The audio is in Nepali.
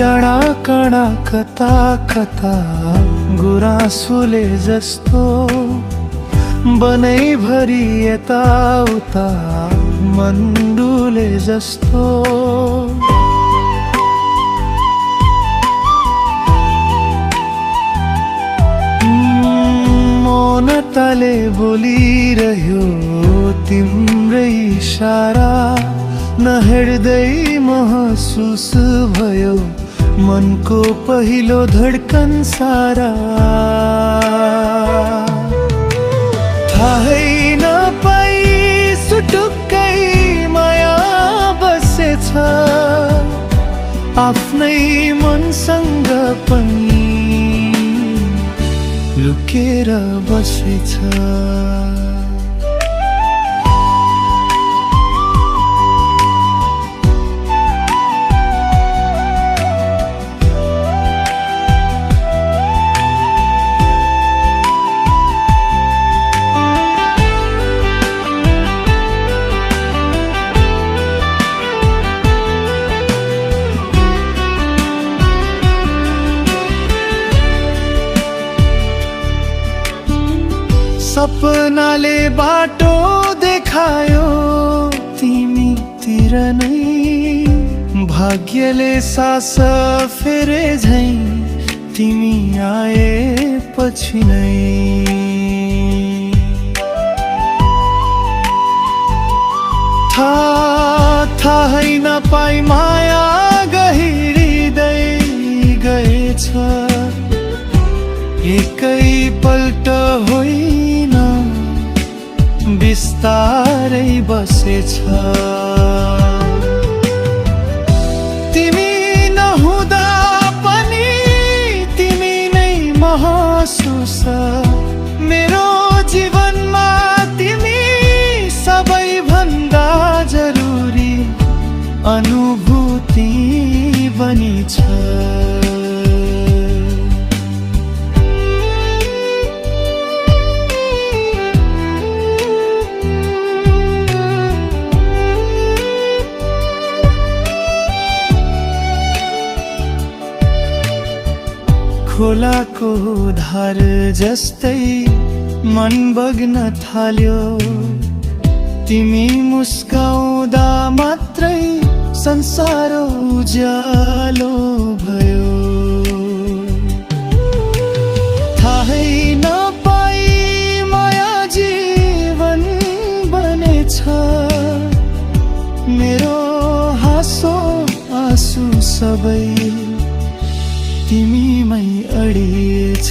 डाँडा काँडा कता कता गुराँसोले जस्तो बनैभरि यताउता मन्डुले जस्तो मौनताले बोलिरह्यो तिम्रै इशारा नहेर्दै महसुस भयो मनको पहिलो धड्कन सारा थाहै नपाई सुटुक्कै माया बसेछ आफ्नै मनसँग पनि लुकेर बसेछ सपनाले बाटो देखायो तिमीतिर नै भाग्यले सास फेरे झैं तिमी आएपछि नै थाहै नपाई माया गहिरिँदै गएछ एकै पल्ट होइन बिस्तारै बसेछ तिमी नहुँदा पनि तिमी नै महसुस मेरो जीवनमा तिमी सबैभन्दा जरुरी अनुभूति बनी छ खोलाको धार जस्तै मन बग्न थाल्यो तिमी मुस्काउँदा मात्रै संसार उज्यालो भयो थाहै नपाई माया जीवन बनेछ मेरो हाँसो आँसु सबै तिमीमै अडिएछ।